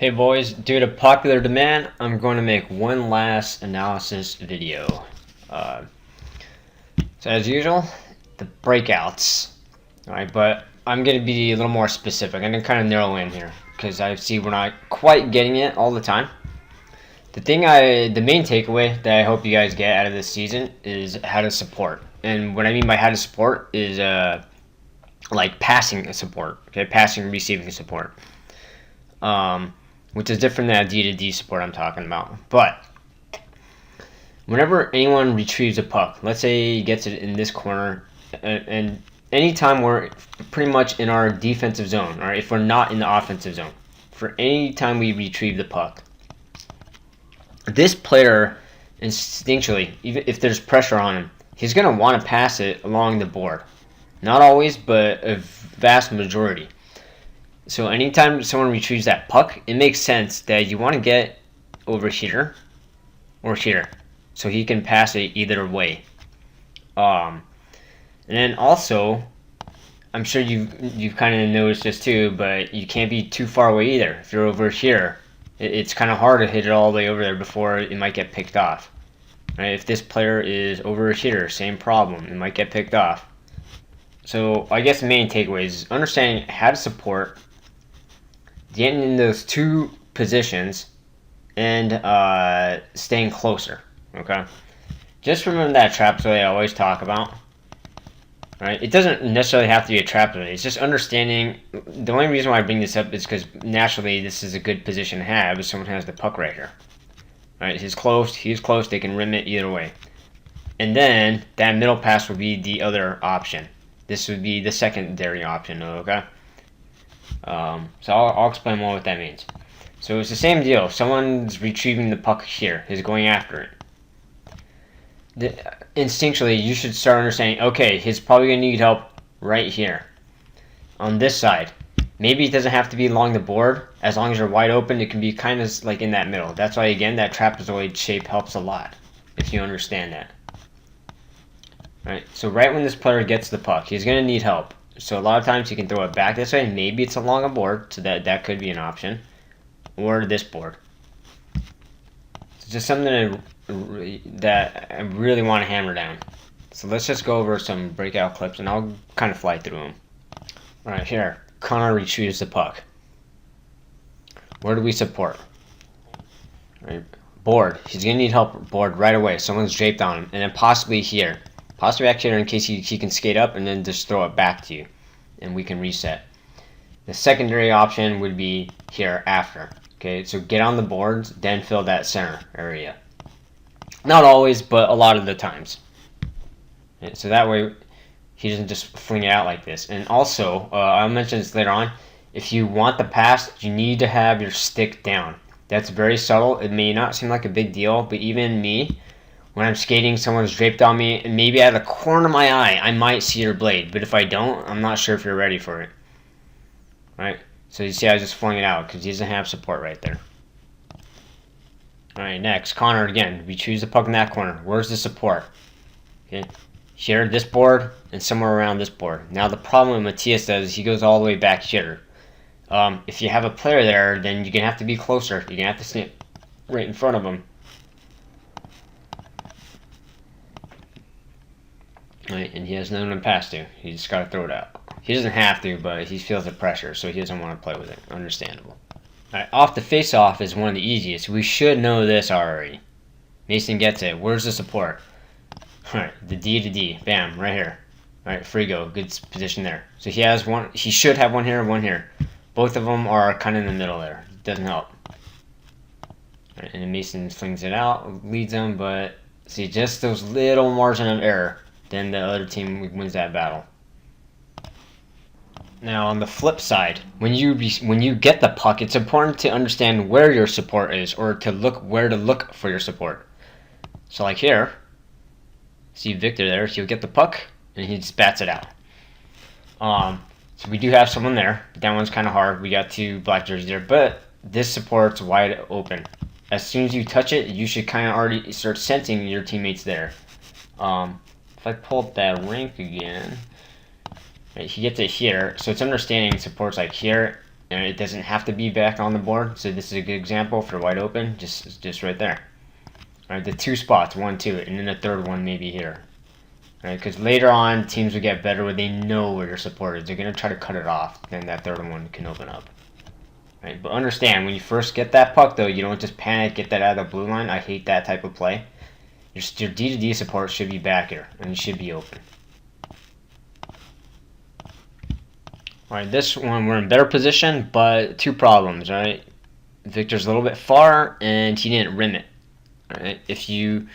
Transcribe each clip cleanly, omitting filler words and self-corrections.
Hey boys, due to popular demand, I'm going to make one last analysis video. Uh, so as usual, the breakouts. Alright, but I'm going to be a little more specific. I'm going to kind of narrow in here because I see we're not quite getting it all the time. The main takeaway that I hope you guys get out of this season is how to support. And what I mean by how to support is like passing support, okay, passing and receiving support. Which is different than a D2D support I'm talking about. But whenever anyone retrieves a puck, let's say he gets it in this corner, and anytime we're pretty much in our defensive zone, or if we're not in the offensive zone, for any time we retrieve the puck, this player instinctually, even if there's pressure on him, he's going to want to pass it along the board. Not always, but a vast majority. So anytime someone retrieves that puck, it makes sense that you want to get over here or here, so he can pass it either way. And then also, I'm sure you've kind of noticed this too, but you can't be too far away either. If you're over here, it's kind of hard to hit it all the way over there before it might get picked off. Right? If this player is over here, same problem, it might get picked off. So I guess the main takeaway is understanding how to support, getting in those two positions, and staying closer. Okay, just remember that trapezoid I always talk about. Right, it doesn't necessarily have to be a trapezoid. It's just understanding. The only reason why I bring this up is because naturally this is a good position to have if someone has the puck right here. Right, he's close. They can rim it either way, and then that middle pass would be the other option. This would be the secondary option. Okay. So I'll explain more what that means. So it's the same deal. If someone's retrieving the puck here, is going after it. Instinctually, you should start understanding, okay, he's probably going to need help right here. On this side. Maybe it doesn't have to be along the board. As long as you're wide open, it can be kind of like in that middle. That's why, again, that trapezoid shape helps a lot, if you understand that. Right. So right when this player gets the puck, he's going to need help. So a lot of times he can throw it back this way. Maybe it's along a board, so that could be an option. Or this board. It's just something that I really want to hammer down. So let's just go over some breakout clips, and I'll kind of fly through them. Alright, here. Connor retrieves the puck. Where do we support? Right. Board. He's going to need help board right away. Someone's draped on him. And then possibly here. Possibly back here in case he can skate up and then just throw it back to you. And we can reset. The secondary option would be here after. Okay, so get on the boards, then fill that center area. Not always, but a lot of the times. And so that way he doesn't just fling it out like this. And also, I'll mention this later on, if you want the pass, you need to have your stick down. That's very subtle. It may not seem like a big deal, but even me, when I'm skating, someone's draped on me, and maybe out of the corner of my eye, I might see your blade. But if I don't, I'm not sure if you're ready for it. Right? So you see I just flung it out because he doesn't have support right there. Alright, next. Connor again. We choose the puck in that corner. Where's the support? Okay. Here, this board, and somewhere around this board. Now the problem with Matthias does is he goes all the way back here. If you have a player there, then you're going to have to be closer. You're going to have to snip right in front of him. Right, and he has no one to pass to. He just got to throw it out. He doesn't have to, but he feels the pressure, so he doesn't want to play with it. Understandable. Alright, off the face-off is one of the easiest. We should know this already. Mason gets it. Where's the support? Alright, the D to D. Bam, right here. Alright, Frigo. Good position there. So he has one. He should have one here, one here. Both of them are kind of in the middle there. Doesn't help. Alright, and then Mason flings it out, leads them, but see, just those little margin of error. Then the other team wins that battle. Now on the flip side, when you get the puck, it's important to understand where your support is, or to look where to look for your support. So like here, see Victor there, he'll get the puck and he just bats it out. So we do have someone there. That one's kind of hard. We got two black jerseys there, but this support's wide open. As soon as you touch it, you should kind of already start sensing your teammates there. If I pull up that rink again, right, he gets it here, so it's understanding supports like here and it doesn't have to be back on the board. So this is a good example for wide open, just right there. All right, the 2 spots, 1, 2, and then the third one maybe here. All right, because later on teams will get better where they know where your support is. They're gonna try to cut it off, then that third one can open up. Right, but understand when you first get that puck though, you don't just panic, get that out of the blue line. I hate that type of play. Your D-to-D support should be back here, and you should be open. Alright, this one we're in better position, but 2 problems, right? Victor's a little bit far, and he didn't rim it. Alright, if you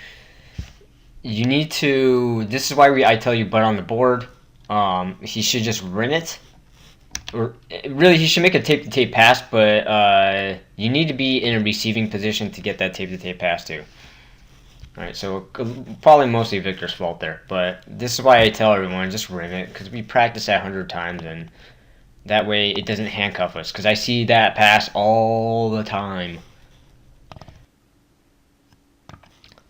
need to, this is why I tell you butt on the board. He should just rim it. Or really, he should make a tape-to-tape pass, but you need to be in a receiving position to get that tape-to-tape pass too. Alright, so probably mostly Victor's fault there, but this is why I tell everyone just rim it, because we practice that 100 times, and that way it doesn't handcuff us, because I see that pass all the time.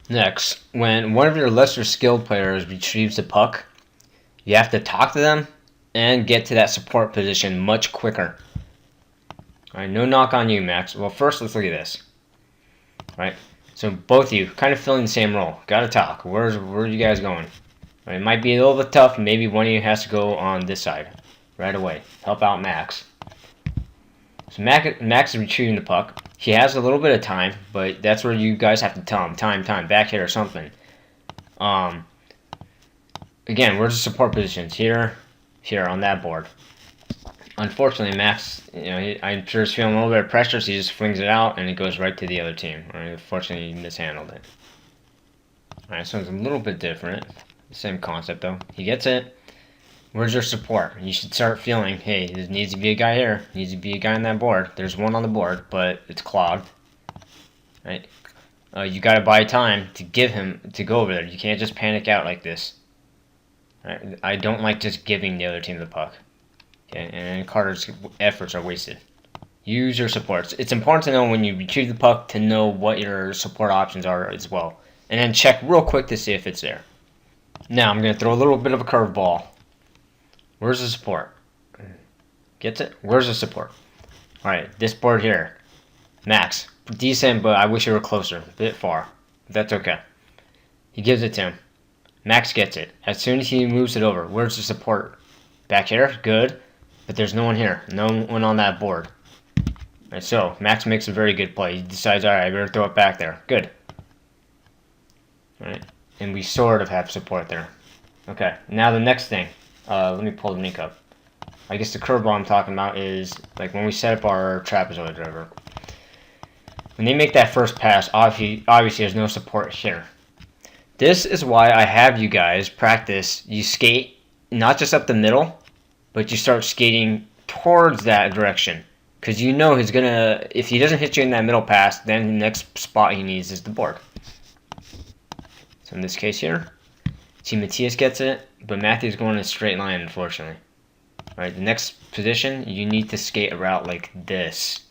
Next, when one of your lesser skilled players retrieves the puck, you have to talk to them and get to that support position much quicker. Alright, no knock on you, Max. Well, first let's look at this. Alright, so both of you kind of filling the same role. Gotta talk. Where are you guys going? Right, it might be a little bit tough. Maybe one of you has to go on this side right away. Help out Max. So Max is retrieving the puck. He has a little bit of time, but that's where you guys have to tell him, time, back here or something. Again, where's the support positions? Here on that board. Unfortunately, Max, I'm sure he's feeling a little bit of pressure, so he just flings it out, and it goes right to the other team. Right? Unfortunately, he mishandled it. Alright, so it's a little bit different. Same concept, though. He gets it. Where's your support? You should start feeling, hey, there needs to be a guy here. Needs to be a guy on that board. There's one on the board, but it's clogged. Right? You got to buy time to give him to go over there. You can't just panic out like this. Right? I don't like just giving the other team the puck. Okay? And Carter's efforts are wasted. Use your supports. It's important to know when you retrieve the puck to know what your support options are as well. And then check real quick to see if it's there. Now I'm going to throw a little bit of a curveball. Where's the support? Gets it? Where's the support? Alright, this board here. Max. Decent, but I wish you were closer. A bit far. But that's okay. He gives it to him. Max gets it. As soon as he moves it over, where's the support? Back here? Good. But there's no one here. No one on that board. Alright, so Max makes a very good play. He decides, alright, I better throw it back there. Good. Alright. And we sort of have support there. Okay, now the next thing. Let me pull the link up. I guess the curveball I'm talking about is like when we set up our trapezoid driver. When they make that first pass, obviously there's no support here. This is why I have you guys practice. You skate not just up the middle, but you start skating towards that direction. Because you know he's gonna, if he doesn't hit you in that middle pass, then the next spot he needs is the board. So in this case here, see Matthias gets it, but Matthew's going in a straight line, unfortunately. Alright, the next position, you need to skate a route like this.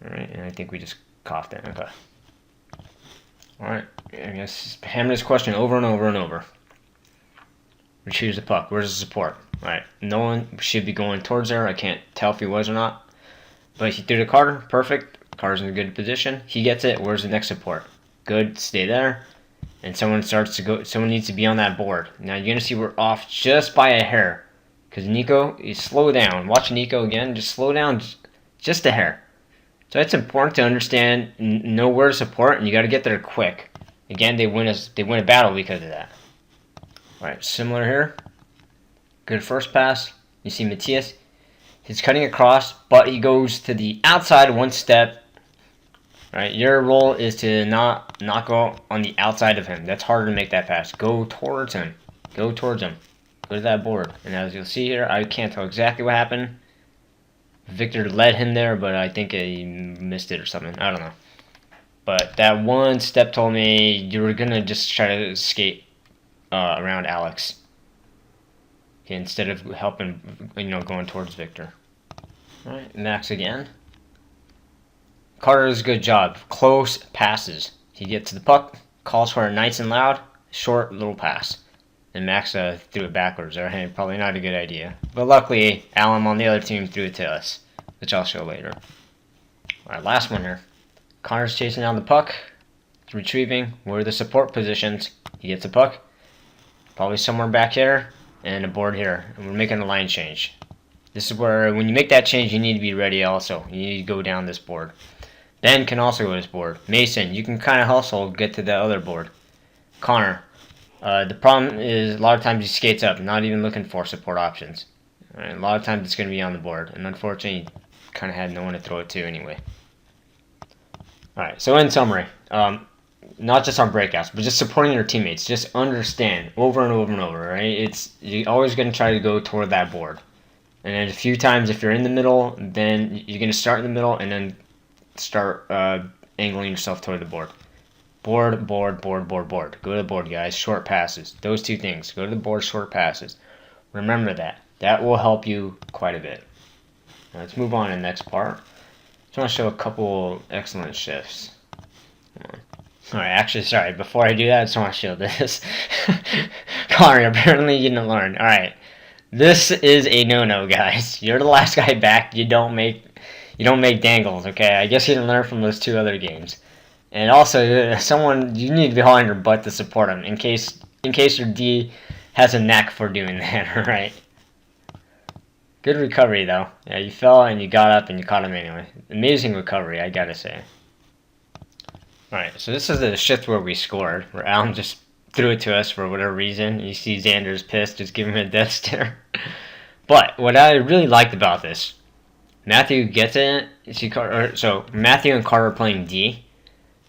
Alright, and I think we just coughed it. Okay. Alright, I guess hammer this question over and over and over. Retrieves the puck. Where's the support? Alright, no one should be going towards there. I can't tell if he was or not. But he threw to Carter. Perfect. Carter's in a good position. He gets it. Where's the next support? Good. Stay there. And someone starts to go. Someone needs to be on that board. Now you're going to see we're off just by a hair. Because Nico, you slow down. Watch Nico again. Just slow down just a hair. So it's important to understand, know where to support, and you got to get there quick. Again, they win a battle because of that. Alright, similar here. Good first pass. You see Matthias. He's cutting across, but he goes to the outside one step. Right, your role is to not go on the outside of him. That's harder to make that pass. Go towards him. Go towards him. Go to that board. And as you'll see here, I can't tell exactly what happened. Victor led him there, but I think he missed it or something. I don't know. But that one step told me you were going to just try to skate around Alex. Okay, instead of helping, going towards Victor. Alright, Max again. Carter does a good job. Close passes. He gets to the puck, calls for it nice and loud, short little pass. and Max threw it backwards. Right? Probably not a good idea. But luckily, Allen on the other team threw it to us, which I'll show later. Alright, last one here. Connor's chasing down the puck, retrieving. We're the support positions. He gets the puck, probably somewhere back here, and a board here. And we're making a line change. This is where, when you make that change, you need to be ready also. You need to go down this board. Ben can also go to this board. Mason, you can kind of hustle, get to the other board. Connor, the problem is a lot of times he skates up, not even looking for support options. Right, a lot of times it's going to be on the board, and unfortunately, he kind of had no one to throw it to anyway. Alright, so in summary, not just on breakouts, but just supporting your teammates. Just understand over and over and over, right? You're always going to try to go toward that board. And then a few times, if you're in the middle, then you're going to start in the middle and then start angling yourself toward the board. Board, board, board, board, board. Go to the board, guys. Short passes. Those two things. Go to the board, short passes. Remember that. That will help you quite a bit. Now let's move on to the next part. Just want to show a couple excellent shifts. Alright, actually, sorry. Before I do that, I just want to show this. Connor, apparently you didn't learn. Alright. This is a no-no, guys. You're the last guy back. You don't make dangles, okay? I guess you didn't learn from those two other games. And also, you need to be hauling your butt to support him in case your D has a knack for doing that, alright? Good recovery, though. Yeah, you fell and you got up and you caught him anyway. Amazing recovery, I gotta say. Alright, so this is the shift where we scored, where Allen just threw it to us for whatever reason. You see Xander's pissed, just give him a death stare. But what I really liked about this, Matthew gets it. So Matthew and Carter are playing D,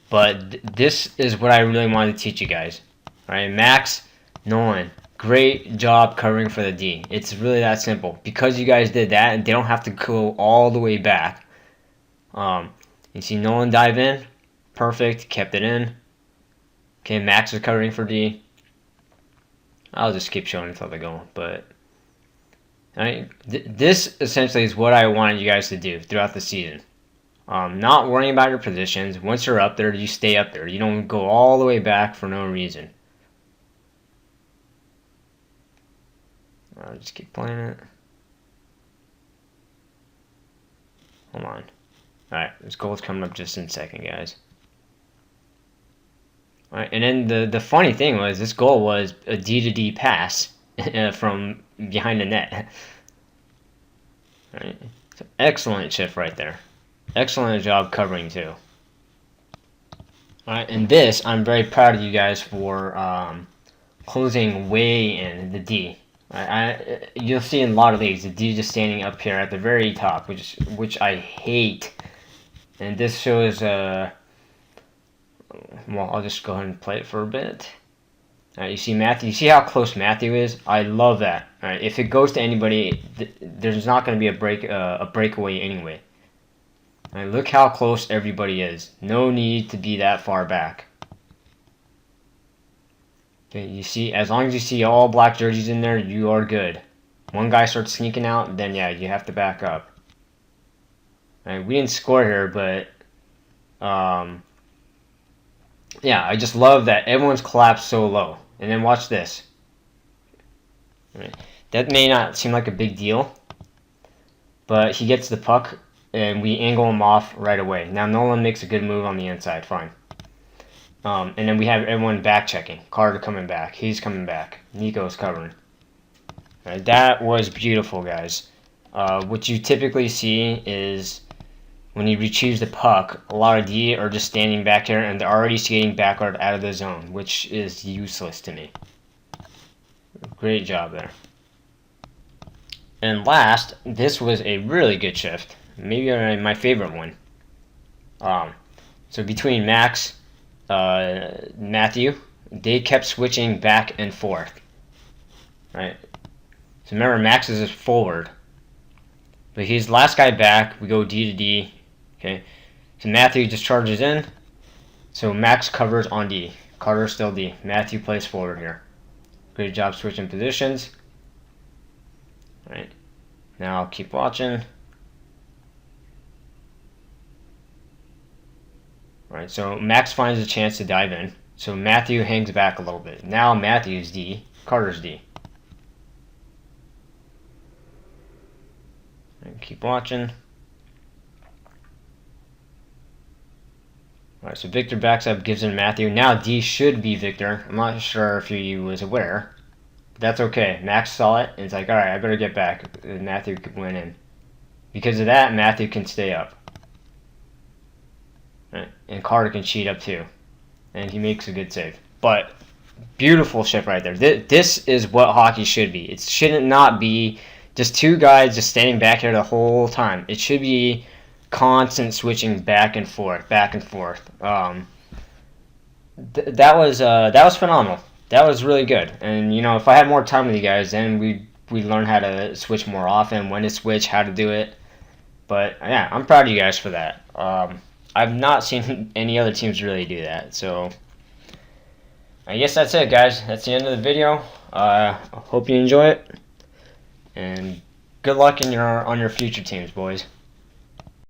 but this is what I really wanted to teach you guys. All right, Max, Nolan, great job covering for the D. It's really that simple. Because you guys did that, and they don't have to go all the way back. You see Nolan dive in, perfect, kept it in. Okay, Max is covering for D. I'll just keep showing until they go. But this essentially is what I wanted you guys to do throughout the season. Not worrying about your positions. Once you're up there, you stay up there. You don't go all the way back for no reason. I'll just keep playing it. Hold on. Alright, this goal's coming up just in a second, guys. Alright, and then the funny thing was, this goal was a D-to-D pass from behind the net. Alright, so excellent shift right there. Excellent job covering too. Alright, and this, I'm very proud of you guys for closing way in the D. You'll see in a lot of leagues, the D just standing up here at the very top, which I hate. And this shows, well, I'll just go ahead and play it for a bit. You see Matthew. You see how close Matthew is? I love that. If it goes to anybody, there's not going to be a breakaway anyway. Look how close everybody is. No need to be that far back. Okay, you see, as long as you see all black jerseys in there, you are good. One guy starts sneaking out, then yeah, you have to back up. We didn't score here, but yeah, I just love that everyone's collapsed so low. And then watch this. That may not seem like a big deal, but he gets the puck, and we angle him off right away. Now Nolan makes a good move on the inside, fine. And then we have everyone back checking. Carter coming back. He's coming back. Nico's covering. That was beautiful, guys. What you typically see is when he retrieves the puck, a lot of D are just standing back here and they're already skating backward out of the zone, which is useless to me. Great job there. And last, this was a really good shift. Maybe my favorite one. So between Max, Matthew, they kept switching back and forth. Right. So remember, Max is forward, but he's the last guy back. We go D to D. Okay. So Matthew just charges in. So Max covers on D. Carter still D. Matthew plays forward here. Great job switching positions. All right. Now I'll keep watching. Alright, so Max finds a chance to dive in. So Matthew hangs back a little bit. Now Matthew's D, Carter's D. And keep watching. Alright, so Victor backs up, gives in Matthew. Now D should be Victor. I'm not sure if he was aware. But that's okay. Max saw it, and it's like, alright, I better get back. And Matthew went in. Because of that, Matthew can stay up. Right. And Carter can cheat up too. And he makes a good save. But, beautiful ship right there. This is what hockey should be. It shouldn't not be just two guys just standing back here the whole time. It should be constant switching back and forth, back and forth. That was phenomenal. That was really good. And you know, if I had more time with you guys, then we learn how to switch more often, when to switch, how to do it. But yeah, I'm proud of you guys for that. I've not seen any other teams really do that. So I guess that's it, guys. That's the end of the video. Hope you enjoy it, and good luck on your future teams, boys.